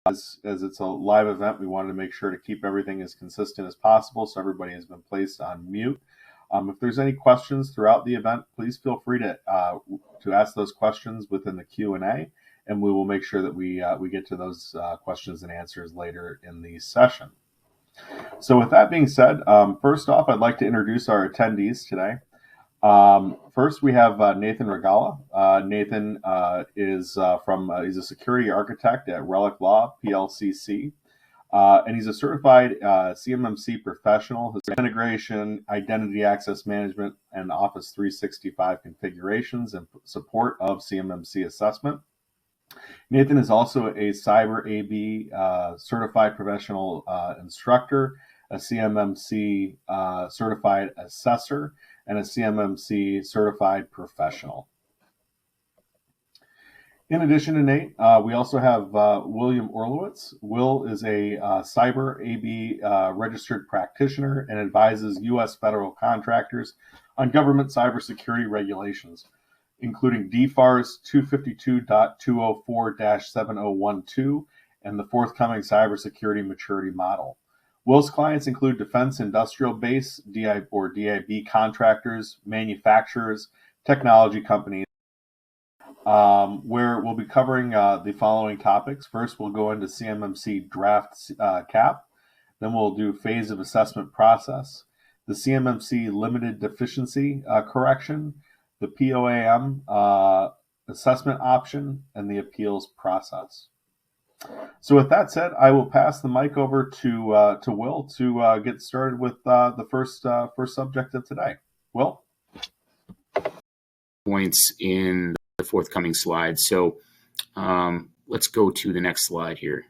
As it's a live event, we wanted to make sure to keep everything as consistent as possible, so everybody has been placed on mute. If there's any questions throughout the event, please feel free to ask those questions within the Q&A, and we will make sure that we get to those questions and answers later in the session. So with that being said, first off, I'd like to introduce our attendees today. First, we have Nathan Regala. Nathan is he's a security architect at Relic Law, PLCC, and he's a certified CMMC professional. His integration, identity access management, and Office 365 configurations and support of CMMC assessment. Nathan is also a Cyber AB certified professional instructor, a CMMC certified assessor, and a CMMC certified professional. In addition to Nate, we also have William Orlowitz. Will is a Cyber AB registered practitioner and advises U.S. federal contractors on government cybersecurity regulations, including DFARS 252.204-7012 and the forthcoming cybersecurity maturity model. Will's clients include defense industrial base, DIB contractors, manufacturers, technology companies, where we'll be covering the following topics. First, we'll go into CMMC draft cap. Then we'll do phase of assessment process, the CMMC limited deficiency correction, the POAM assessment option, and the appeals process. So with that said, I will pass the mic over to Will to get started with the first subject of today. Will? Points in the forthcoming slides. So let's go to the next slide here.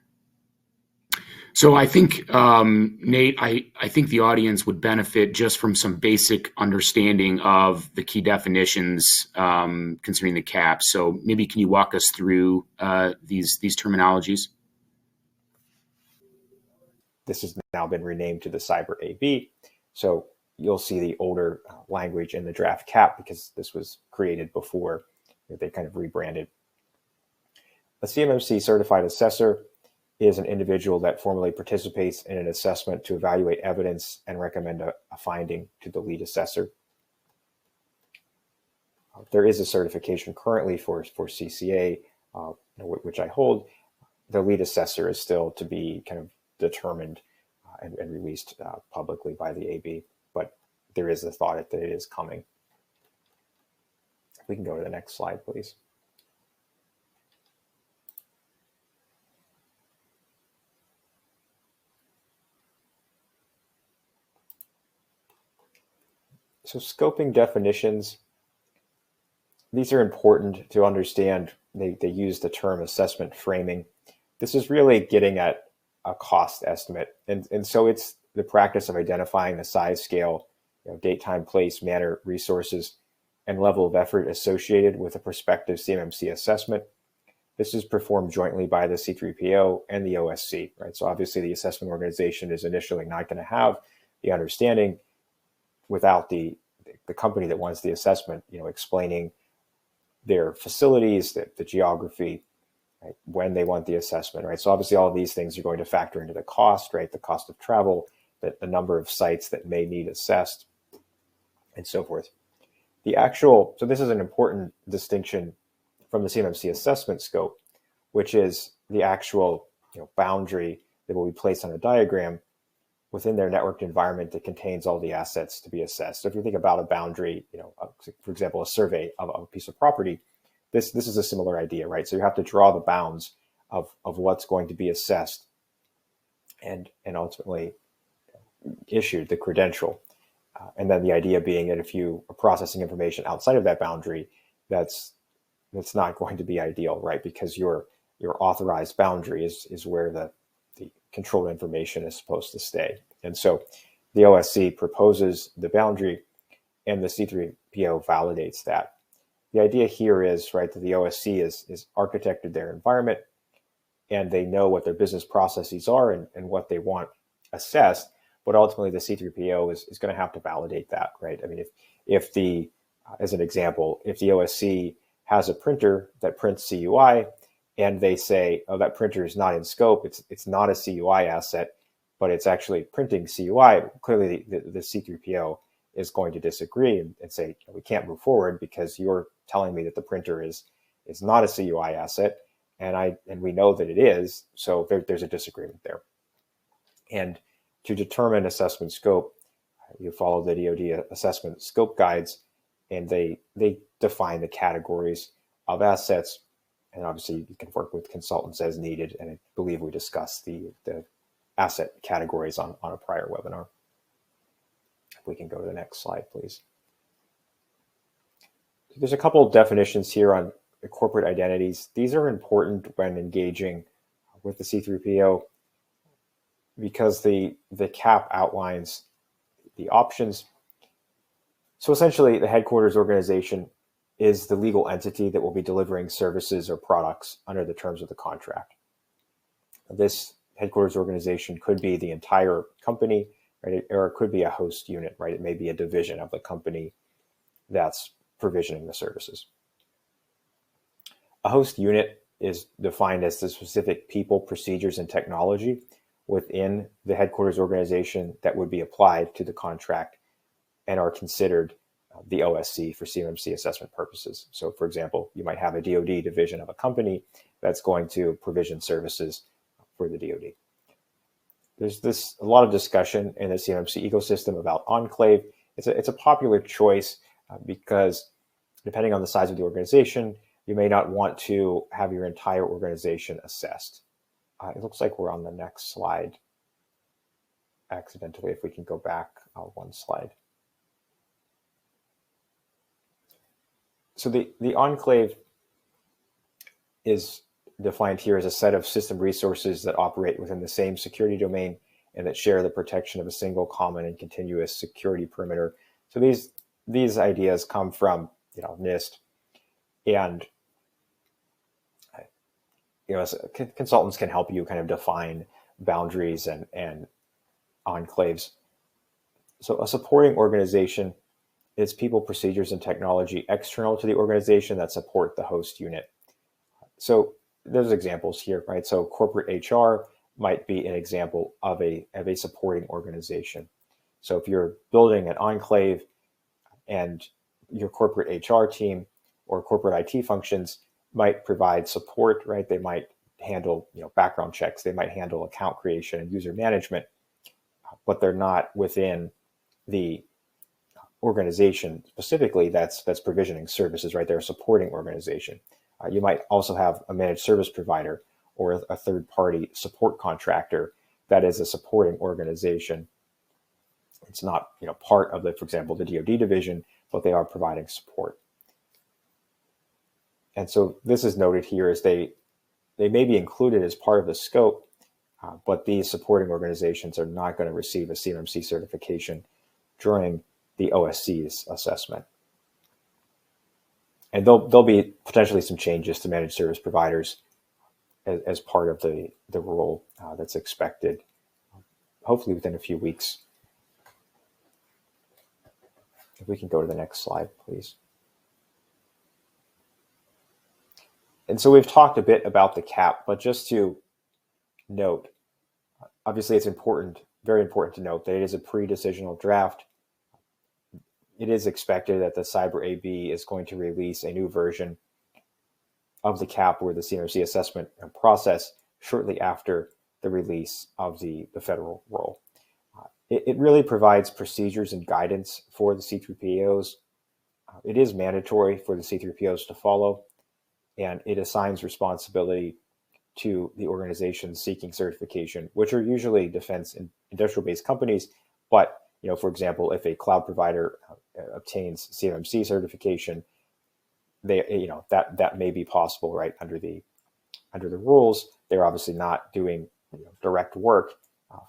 So I think, Nate, I think the audience would benefit just from some basic understanding of the key definitions concerning the cap. So maybe can you walk us through these terminologies? This has now been renamed to the Cyber AB. So you'll see the older language in the draft cap because this was created before they kind of rebranded. A CMMC certified assessor is an individual that formally participates in an assessment to evaluate evidence and recommend a finding to the lead assessor. There is a certification currently for CCA, which I hold. The lead assessor is still to be kind of determined and released publicly by the AB, but there is a thought that it is coming. We can go to the next slide, please. So scoping definitions, these are important to understand. They use the term assessment framing. This is really getting at a cost estimate. And so it's the practice of identifying the size, scale, date, time, place, manner, resources, and level of effort associated with a prospective CMMC assessment. This is performed jointly by the C3PO and the OSC, right? So obviously the assessment organization is initially not going to have the understanding without the company that wants the assessment, explaining their facilities, the geography, right, when they want the assessment, right? So obviously all of these things are going to factor into the cost, right? The cost of travel, the number of sites that may need assessed, and so forth. So this is an important distinction from the CMMC assessment scope, which is the actual boundary that will be placed on a diagram within their networked environment that contains all the assets to be assessed. So if you think about a boundary, for example, a survey of a piece of property, this is a similar idea, right? So you have to draw the bounds of what's going to be assessed and ultimately issued the credential. And then the idea being that if you are processing information outside of that boundary, that's not going to be ideal, right? Because your authorized boundary is where the controlled information is supposed to stay. And so the OSC proposes the boundary and the C3PO validates that. The idea here is, right, that the OSC is architected their environment and they know what their business processes are and what they want assessed, but ultimately the C3PO is going to have to validate that, right? I mean, if as an example, if the OSC has a printer that prints CUI and they say, oh, that printer is not in scope, it's not a CUI asset, but it's actually printing CUI, clearly the C3PO is going to disagree and say, we can't move forward because you're telling me that the printer is not a CUI asset, and we know that it is, so there's a disagreement there. And to determine assessment scope, you follow the DoD assessment scope guides, and they define the categories of assets. And obviously, you can work with consultants as needed. And I believe we discussed the asset categories on a prior webinar. If we can go to the next slide, please. There's a couple of definitions here on corporate identities. These are important when engaging with the C3PO because the CAP outlines the options. So essentially, the headquarters organization is the legal entity that will be delivering services or products under the terms of the contract. This headquarters organization could be the entire company, right? Or it could be a host unit, right? It may be a division of the company that's provisioning the services. A host unit is defined as the specific people, procedures, and technology within the headquarters organization that would be applied to the contract and are considered the OSC for CMMC assessment purposes. So for example, you might have a DoD division of a company that's going to provision services for the DoD. There's a lot of discussion in the CMMC ecosystem about enclave. It's a popular choice because depending on the size of the organization, you may not want to have your entire organization assessed. It looks like we're on the next slide accidentally. If we can go back one slide. So the enclave is defined here as a set of system resources that operate within the same security domain and that share the protection of a single common and continuous security perimeter. So these ideas come from NIST, and consultants can help you kind of define boundaries and enclaves. So a supporting organization is people, procedures, and technology external to the organization that support the host unit. So there's examples here, right? So corporate HR might be an example of a supporting organization. So if you're building an enclave and your corporate HR team or corporate IT functions might provide support, right? They might handle background checks, they might handle account creation and user management, but they're not within the organization specifically that's provisioning services, right? They're a supporting organization. You might also have a managed service provider or a third-party support contractor that is a supporting organization. It's not part of for example, the DoD division, but they are providing support. And so this is noted here as they may be included as part of the scope, but these supporting organizations are not going to receive a CMMC certification during the OSC's assessment. And there'll be potentially some changes to managed service providers as part of the rule that's expected, hopefully within a few weeks. If we can go to the next slide, please. And so we've talked a bit about the CAP, but just to note, obviously it's important, very important to note that it is a pre-decisional draft. It is expected that the Cyber AB is going to release a new version of the CAP or the CMMC assessment process shortly after the release of the federal rule. It really provides procedures and guidance for the C3POs. It is mandatory for the C3POs to follow, and it assigns responsibility to the organizations seeking certification, which are usually defense and industrial-based companies. But for example, if a cloud provider obtains CMMC certification, that may be possible, right? Under the rules, they're obviously not doing direct work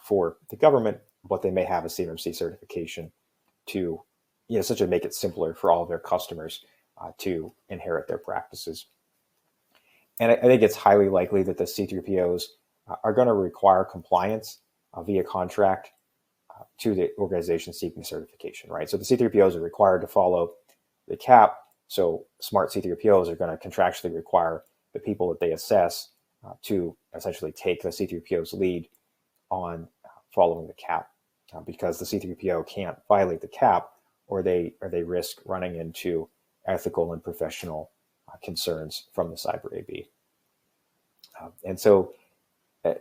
for the government, but they may have a CMMC certification to essentially make it simpler for all of their customers to inherit their practices. And I think it's highly likely that the C3POs are going to require compliance via contract to the organization seeking certification, right? So the C3POs are required to follow the CAP. So smart C3POs are going to contractually require the people that they assess to essentially take the C3PO's lead on following the cap, because the C3PO can't violate the cap, or they risk running into ethical and professional concerns from the cyber AB. And so,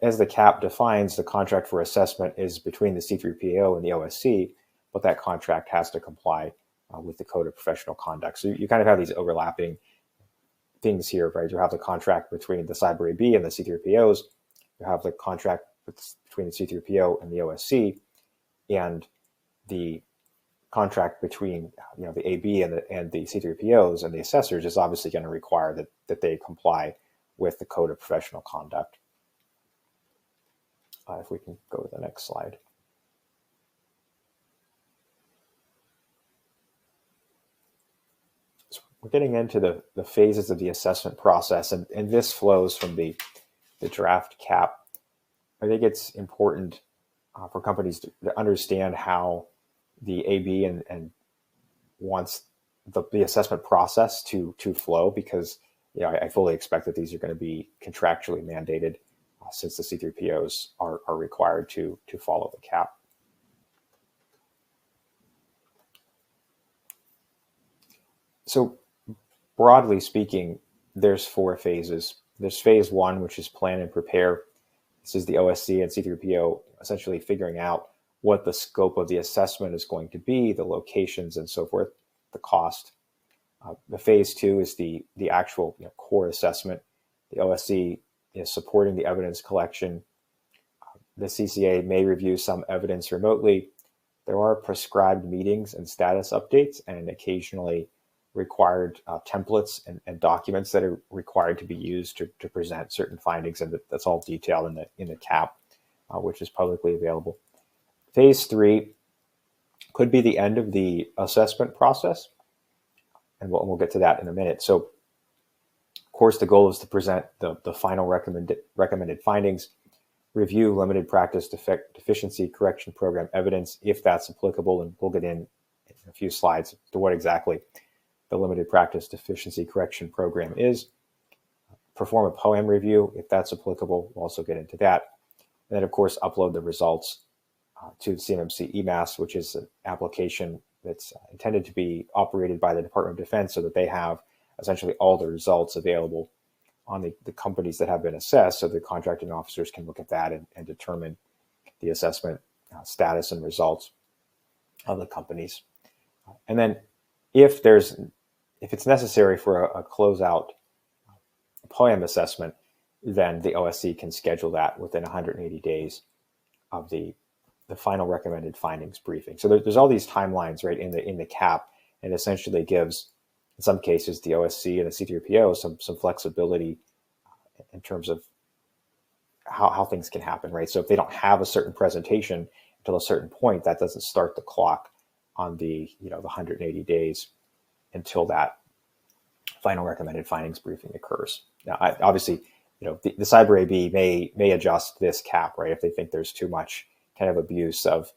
as the cap defines, the contract for assessment is between the C3PO and the OSC, but that contract has to comply with the Code of Professional Conduct. So you kind of have these overlapping things here, right? You have the contract between the cyber AB and the C3POs. You have the contract between the C3PO and the OSC, and the contract between the AB and the C3POs and the assessors is obviously going to require that they comply with the Code of Professional Conduct. If we can go to the next slide. So we're getting into the phases of the assessment process, and this flows from the draft cap. I think it's important for companies to understand how the AB and wants the assessment process to flow, because I fully expect that these are going to be contractually mandated, since the C3POs are required to follow the cap. So broadly speaking, there's 4 phases. There's phase 1, which is plan and prepare. This is the OSC and C3PO essentially figuring out what the scope of the assessment is going to be, the locations and so forth, the cost. The phase 2 is the actual core assessment. The OSC is supporting the evidence collection. The CCA may review some evidence remotely. There are prescribed meetings and status updates, and occasionally required templates and documents that are required to be used to present certain findings, and that's all detailed in the cap, which is publicly available. Phase 3 could be the end of the assessment process, and we'll get to that in a minute. So, of course, the goal is to present the final recommended findings, review limited practice deficiency correction program evidence, if that's applicable, and we'll get in a few slides to what exactly the limited practice deficiency correction program is. Perform a POAM review, if that's applicable. We'll also get into that. And then, of course, upload the results to CMMC EMAS, which is an application that's intended to be operated by the Department of Defense, so that they have essentially all the results available on the companies that have been assessed, so the contracting officers can look at that and determine the assessment status and results of the companies. And then if it's necessary for a closeout POAM assessment, then the OSC can schedule that within 180 days of the final recommended findings briefing. So there's all these timelines right in the cap, and essentially gives, in some cases, the OSC and the C3PO some flexibility in terms of how things can happen, right? So if they don't have a certain presentation until a certain point, that doesn't start the clock on the 180 days until that final recommended findings briefing occurs. Now, obviously, the cyber AB may adjust this cap, right, if they think there's too much kind of abuse of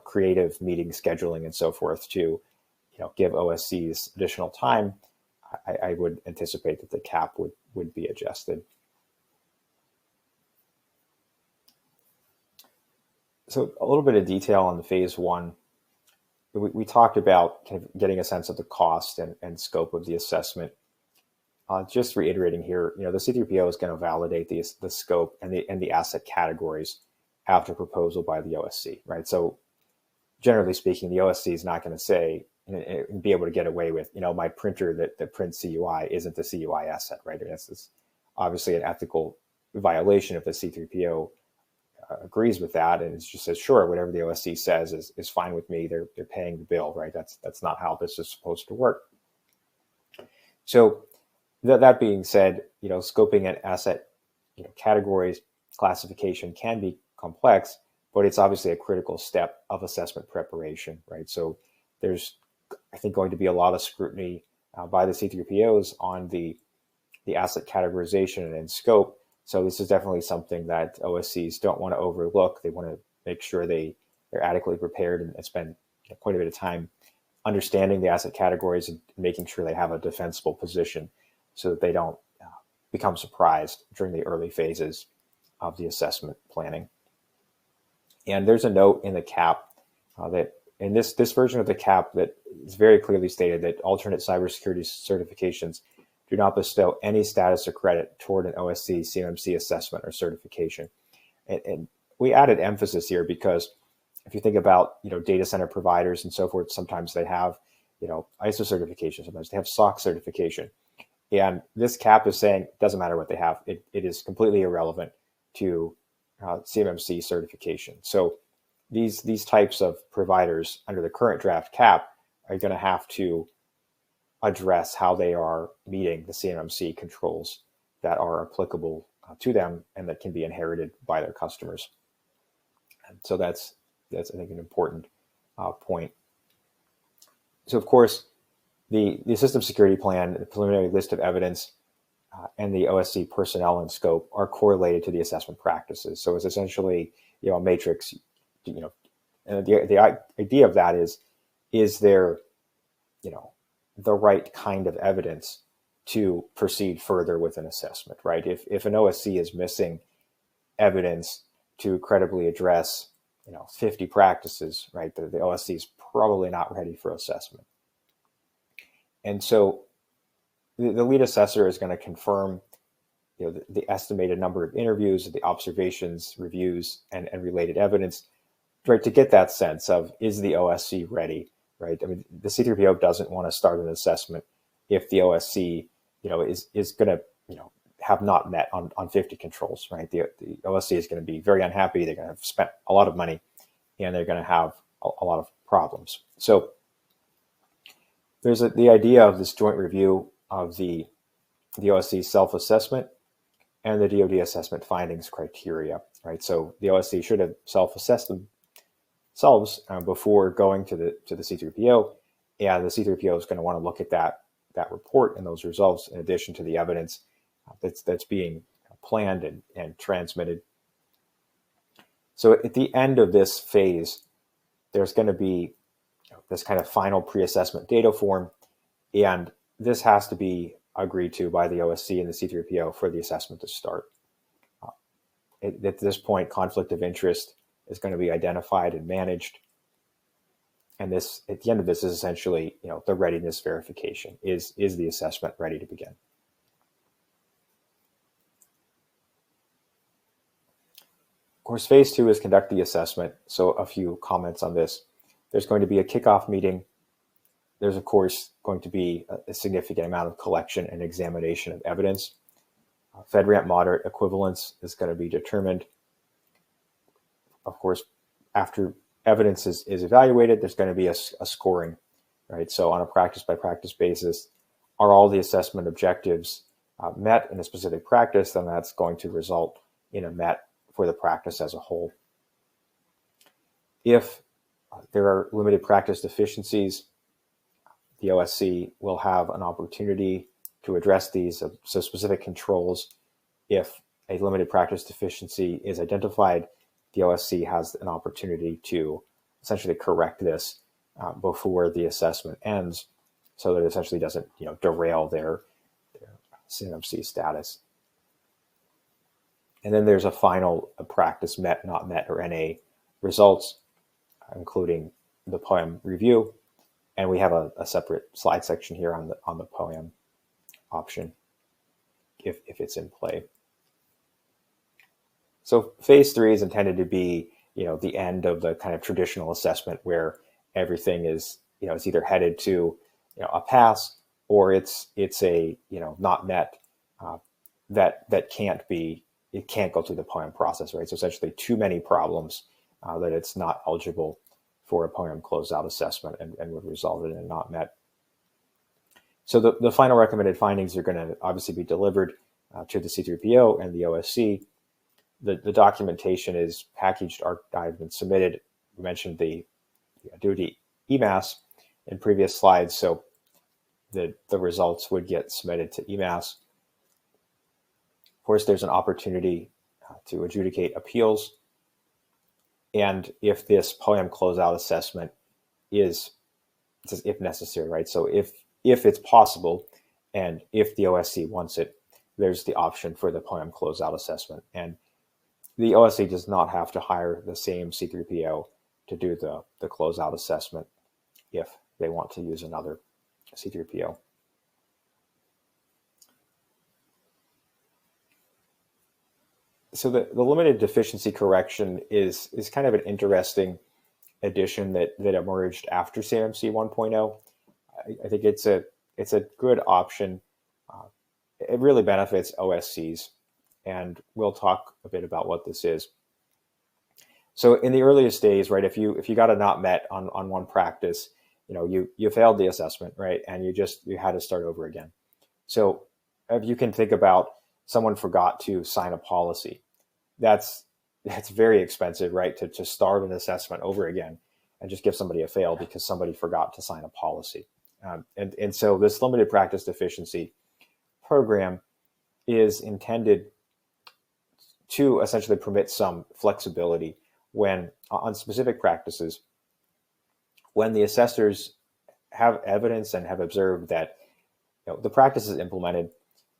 creative meeting scheduling and so forth to give OSCs additional time. I would anticipate that the cap would be adjusted. So a little bit of detail on the phase 1. We talked about kind of getting a sense of the cost and scope of the assessment. Just reiterating here, the C3PO is going to validate the scope and the asset categories after proposal by the OSC, right? So generally speaking, the OSC is not going to say and be able to get away with, my printer that prints CUI isn't the CUI asset, right? That's obviously an ethical violation if the C3PO agrees with that and just says, sure, whatever the OSC says is fine with me. They're paying the bill, right? That's not how this is supposed to work. So that being said, scoping and asset categories classification can be complex, but it's obviously a critical step of assessment preparation, right? So there's, I think, going to be a lot of scrutiny by the C3POs on the asset categorization and scope. So this is definitely something that OSCs don't want to overlook. They want to make sure they're adequately prepared and spend quite a bit of time understanding the asset categories and making sure they have a defensible position, so that they don't become surprised during the early phases of the assessment planning. And there's a note in the CAP that in this version of the CAP that is very clearly stated that alternate cybersecurity certifications do not bestow any status or credit toward an OSC CMMC assessment or certification. And we added emphasis here because if you think about, data center providers and so forth, sometimes they have, ISO certification, sometimes they have SOC certification. And this CAP is saying it doesn't matter what they have. It is completely irrelevant to CMMC certification. So these types of providers under the current draft CAP are going to have to address how they are meeting the CMMC controls that are applicable to them and that can be inherited by their customers. And so that's I think an important point. So of course, the system security plan, the preliminary list of evidence, and the OSC personnel and scope are correlated to the assessment practices. So it's essentially, a matrix. And the idea of that is there, the right kind of evidence to proceed further with an assessment, right? If an OSC is missing evidence to credibly address, 50 practices, right, the OSC is probably not ready for assessment. And so the lead assessor is going to confirm, the estimated number of interviews, the observations, reviews, and related evidence, right, to get that sense of, is the OSC ready, right? I mean, the C3PO doesn't want to start an assessment if the OSC, is going to, have not met on 50 controls, right? The OSC is going to be very unhappy. They're going to have spent a lot of money, and they're going to have a lot of problems. So there's the idea of this joint review of the OSC self-assessment and the DoD assessment findings criteria, right? So the OSC should have self-assessed themselves before going to the C3PO, and the C3PO is going to want to look at that report and those results in addition to the evidence that's being planned and transmitted. So at the end of this phase, there's going to be this kind of final pre-assessment data form, and this has to be agreed to by the OSC and the C3PO for the assessment to start. At this point, conflict of interest is going to be identified and managed. And this, at the end of this, is essentially, the readiness verification. Is the assessment ready to begin? Of course, phase 2 is conduct the assessment. So a few comments on this. There's going to be a kickoff meeting. There's, of course, going to be a significant amount of collection and examination of evidence. FedRAMP moderate equivalence is going to be determined. Of course, after evidence is evaluated, there's going to be a scoring, right? So on a practice-by-practice basis, are all the assessment objectives met in a specific practice? Then that's going to result in a met for the practice as a whole. If there are limited practice deficiencies, the OSC will have an opportunity to address these. So specific controls, if a limited practice deficiency is identified, the OSC has an opportunity to essentially correct this before the assessment ends, so that it essentially doesn't, derail their CMMC status. And then there's a final practice met, not met, or NA results, including the POAM review. And we have a separate slide section here on the POAM option, if it's in play. So phase 3 is intended to be, the end of the kind of traditional assessment where everything is, it's either headed to, a pass, or it's a, not met, that can't be, it can't go through the POAM process, right? So essentially too many problems that it's not eligible for a POAM closeout assessment and would result in a not met. So the final recommended findings are going to obviously be delivered to the C3PO and the OSC. The documentation is packaged, archived, and submitted. We mentioned the DoD EMAS in previous slides, so the results would get submitted to EMAS. Of course, there's an opportunity to adjudicate appeals, and if this POAM closeout assessment is, if necessary, right? So if it's possible, and if the OSC wants it, there's the option for the POAM closeout assessment. And the OSC does not have to hire the same C3PO to do the closeout assessment if they want to use another C3PO. So the limited deficiency correction is kind of an interesting addition that emerged after CMMC 1.0. I think it's a good option. It really benefits OSCs, and we'll talk a bit about what this is. So in the earliest days, right, if you got a not met on one practice, you failed the assessment, right, and you had to start over again. So if you can think about someone forgot to sign a policy, that's very expensive, right, to start an assessment over again and just give somebody a fail because somebody forgot to sign a policy. And so this limited practice deficiency program is intended to essentially permit some flexibility when on specific practices, when the assessors have evidence and have observed that the practice is implemented,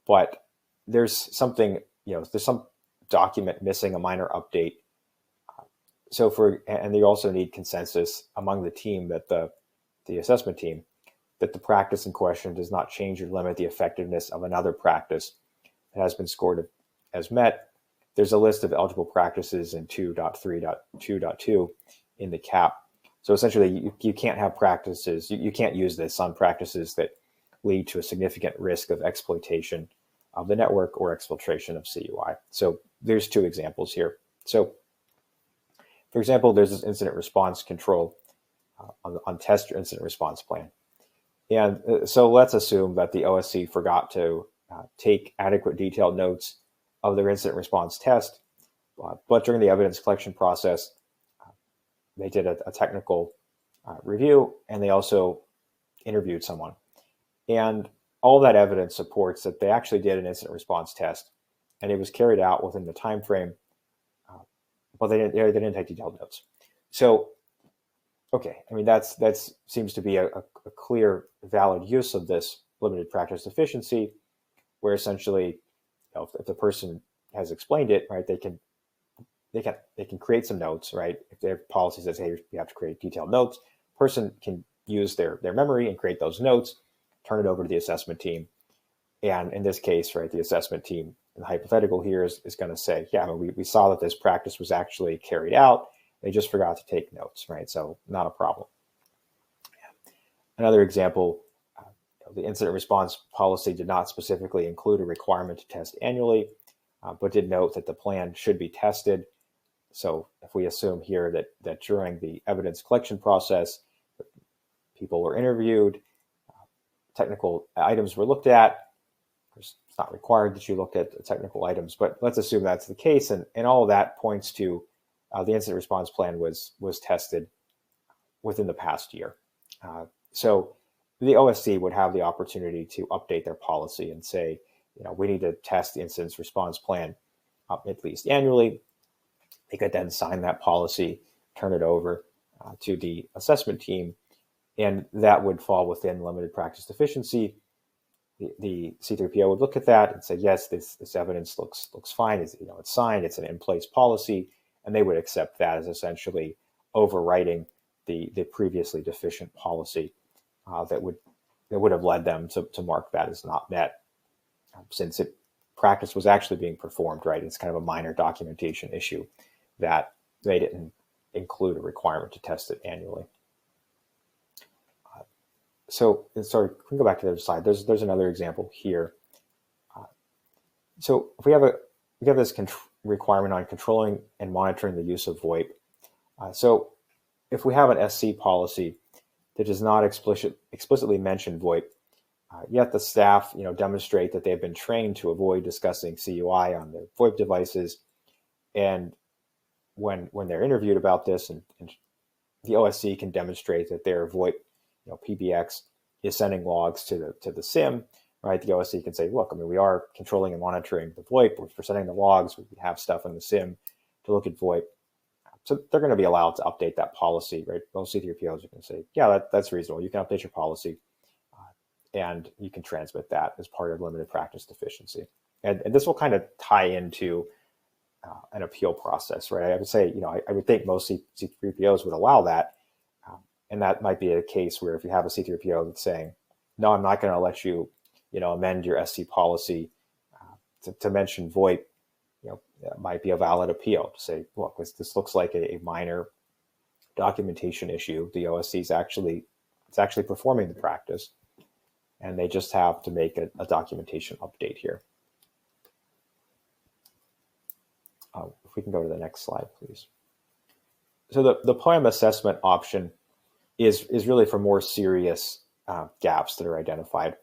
but there's something, there's some document missing, a minor update. And they also need consensus among the team, that the assessment team, that the practice in question does not change or limit the effectiveness of another practice that has been scored as met. There's a list of eligible practices in 2.3.2.2 in the CAP. So essentially, you can't have practices, you can't use this on practices that lead to a significant risk of exploitation of the network or exfiltration of CUI. So there's two examples here. So for example, there's this incident response control on test your incident response plan. And so let's assume that the OSC forgot to take adequate detailed notes of their incident response test, but during the evidence collection process, they did a technical review, and they also interviewed someone. And all that evidence supports that they actually did an incident response test, and it was carried out within the time frame, but they didn't take detailed notes. So, okay, I mean that seems to be a clear, valid use of this limited practice deficiency, where essentially, if the person has explained it, right, they can create some notes, right? If their policy says, hey, you have to create detailed notes, person can use their memory and create those notes, turn it over to the assessment team. And in this case, right, the assessment team, in the hypothetical here, is going to say, yeah, I mean, we saw that this practice was actually carried out. They just forgot to take notes, right? So not a problem. Another example, the incident response policy did not specifically include a requirement to test annually, but did note that the plan should be tested. So if we assume here that during the evidence collection process, people were interviewed, technical items were looked at. It's not required that you look at the technical items, but let's assume that's the case. And all of that points to the incident response plan was tested within the past year. So the OSC would have the opportunity to update their policy and say, we need to test the incident response plan at least annually. They could then sign that policy, turn it over to the assessment team, and that would fall within limited practice deficiency. The C3PO would look at that and say, yes, this evidence looks fine. It's signed. It's an in-place policy, and they would accept that as essentially overwriting the previously deficient policy that would have led them to mark that as not met, since practice was actually being performed, right? It's kind of a minor documentation issue that they didn't include a requirement to test it annually. So sorry, we can go back to the other slide. There's another example here. So if we have this requirement on controlling and monitoring the use of VOIP. So if we have an SC policy that does not explicitly mention VOIP, yet the staff demonstrate that they've been trained to avoid discussing CUI on their VOIP devices, and when they're interviewed about this, and the OSC can demonstrate that their VOIP PBX is sending logs to the SIM, right? The OSC can say, look, I mean, we are controlling and monitoring the VOIP. We're sending the logs. We have stuff in the SIM to look at VOIP. So they're going to be allowed to update that policy, right? Most C3POs are going to say, yeah, that's reasonable. You can update your policy and you can transmit that as part of limited practice deficiency. And this will kind of tie into an appeal process, right? I would say, I would think most C3POs would allow that. And that might be a case where if you have a C3PO that's saying, no, I'm not going to let you, amend your SC policy to mention VoIP, that might be a valid appeal to say, look, this looks like a minor documentation issue. The OSC is actually performing the practice, and they just have to make a documentation update here. If we can go to the next slide, please. So the POAM assessment option is really for more serious gaps that are identified,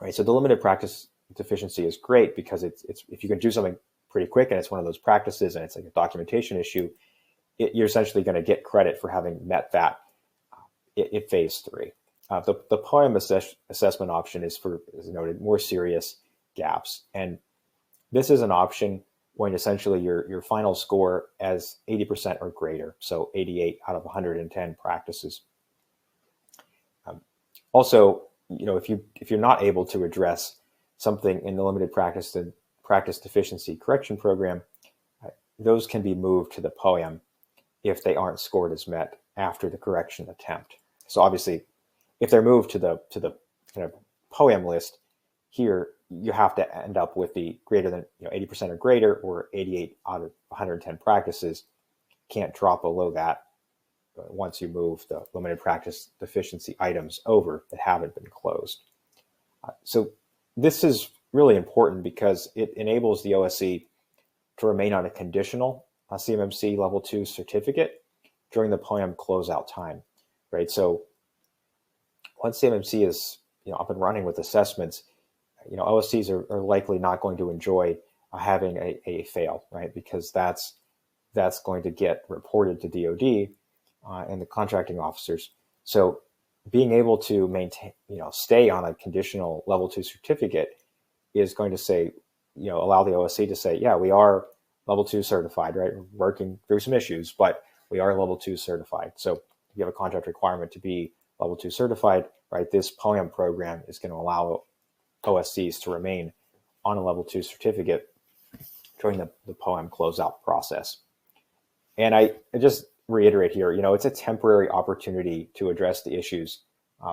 right? So the limited practice deficiency is great because it's if you can do something pretty quick and it's one of those practices and it's like a documentation issue, you're essentially going to get credit for having met that at phase 3. The POAM assessment option is for, as noted, more serious gaps, and this is an option when essentially your final score as 80% or greater, so 88 out of 110 practices. Also, if you're not able to address something in the limited practice deficiency correction program, those can be moved to the POAM if they aren't scored as met after the correction attempt. So obviously, if they're moved to the kind of POAM list, here you have to end up with the greater than 80% or greater, or 88 out of 110 practices. Can't drop below that once you move the limited practice deficiency items over that haven't been closed. So this is really important because it enables the OSC to remain on a conditional CMMC level 2 certificate during the POAM closeout time, right? So once CMMC is up and running with assessments, OSCs are likely not going to enjoy having a fail, right? Because that's going to get reported to DoD and the contracting officers. So being able to maintain, stay on a conditional level 2 certificate is going to say, allow the OSC to say, yeah, we are level 2 certified, right? We're working through some issues, but we are level 2 certified. So if you have a contract requirement to be level 2 certified, right? This POAM program is going to allow OSCs to remain on a level 2 certificate during the POAM closeout process. And I just reiterate here, it's a temporary opportunity to address the issues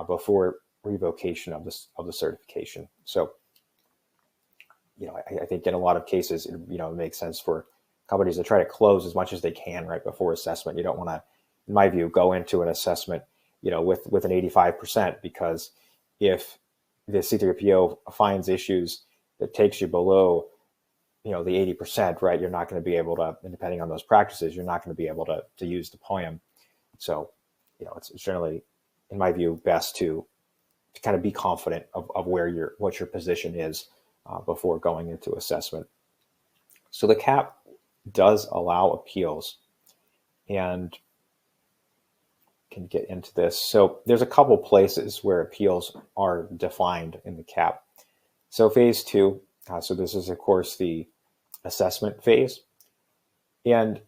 before revocation of the certification. So, I think in a lot of cases, it makes sense for companies to try to close as much as they can right before assessment. You don't want to, in my view, go into an assessment, with an 85%, because if the C3PO finds issues that takes you below, the 80%, right, you're not going to be able to, and depending on those practices, you're not going to be able to use the POAM. So, it's generally, in my view, best to kind of be confident of what your position is before going into assessment. So the CAP does allow appeals, and can get into this. So there's a couple places where appeals are defined in the CAP. So phase 2, so this is of course the assessment phase. And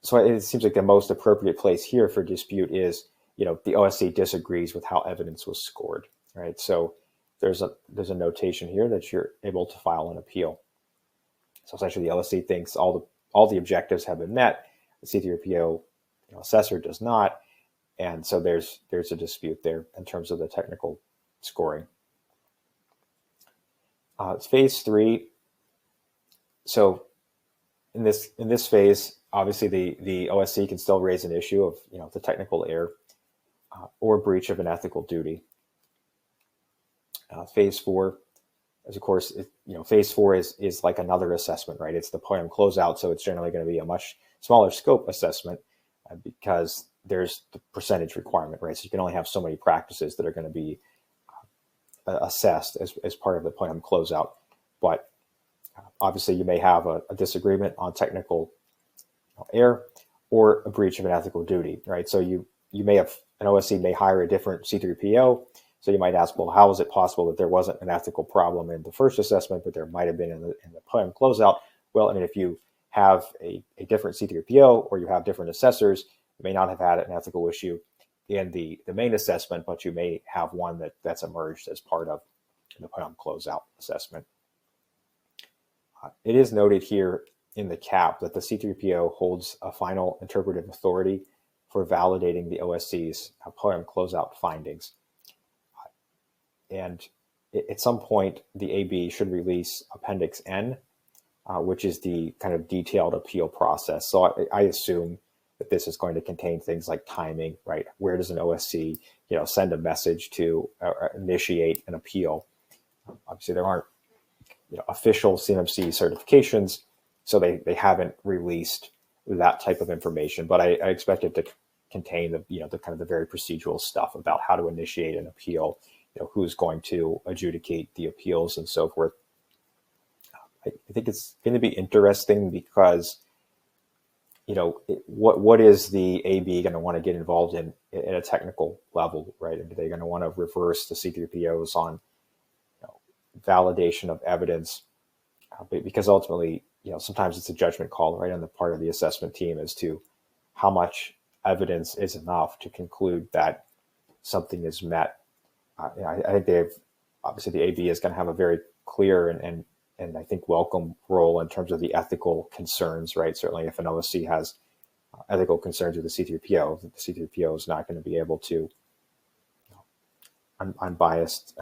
so it seems like the most appropriate place here for dispute is, the OSC disagrees with how evidence was scored, right? So there's a notation here that you're able to file an appeal. So essentially the OSC thinks all the objectives have been met, the C3PO assessor does not, and so there's a dispute there in terms of the technical scoring. It's phase 3. So in this phase, obviously the OSC can still raise an issue of the technical error or breach of an ethical duty. Phase 4, as of course, phase 4 is like another assessment, right? It's the POAM closeout, so it's generally going to be a much smaller scope assessment because there's the percentage requirement, right? So you can only have so many practices that are going to be assessed as part of the POAM closeout. But obviously, you may have a disagreement on technical error or a breach of an ethical duty, right? So you may have, an OSC may hire a different C3PO. So you might ask, well, how is it possible that there wasn't an ethical problem in the first assessment, but there might have been in the POAM closeout? Well, I mean, if you have a different C3PO or you have different assessors, you may not have had an ethical issue in the main assessment, but you may have one that's emerged as part of the POAM closeout assessment. It is noted here in the cap that the C3PO holds a final interpretive authority for validating the OSC's POAM closeout findings. And at some point, the AB should release Appendix N, which is the kind of detailed appeal process. So I assume that this is going to contain things like timing, right? Where does an OSC, send a message to initiate an appeal? Obviously, there aren't official CMMC certifications, so they haven't released that type of information. But I expect it to contain the kind of the very procedural stuff about how to initiate an appeal, who's going to adjudicate the appeals and so forth. I think it's going to be interesting because, what is the AB going to want to get involved in at a technical level, right? Are they going to want to reverse the C3POs on validation of evidence? Because ultimately, sometimes it's a judgment call, right, on the part of the assessment team as to how much evidence is enough to conclude that something is met. I think obviously the AB is going to have a very clear and I think welcome role in terms of the ethical concerns, right? Certainly if an OSC has ethical concerns with the C3PO, the C3PO is not going to be able to unbiased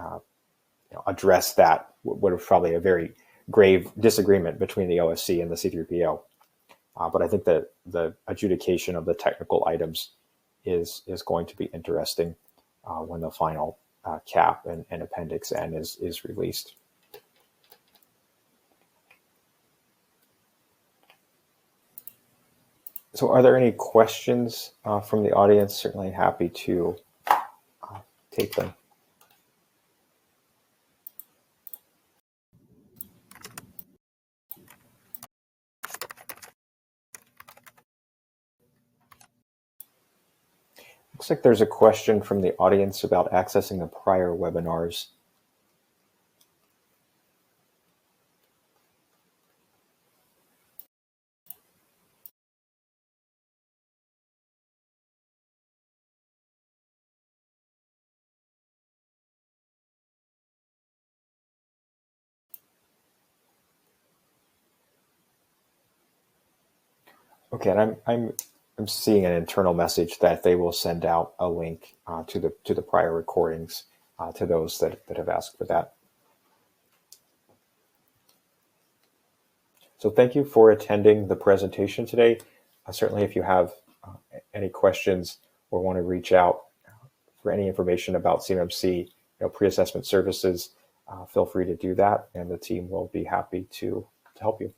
address that, what is probably a very grave disagreement between the OSC and the C3PO. But I think that the adjudication of the technical items is going to be interesting when the final cap and Appendix N is released. So are there any questions from the audience? Certainly happy to take them. Looks like there's a question from the audience about accessing the prior webinars. Okay, and I'm seeing an internal message that they will send out a link to the prior recordings to those that have asked for that. So thank you for attending the presentation today. Certainly, if you have any questions or want to reach out for any information about CMMC, pre-assessment services, feel free to do that, and the team will be happy to help you.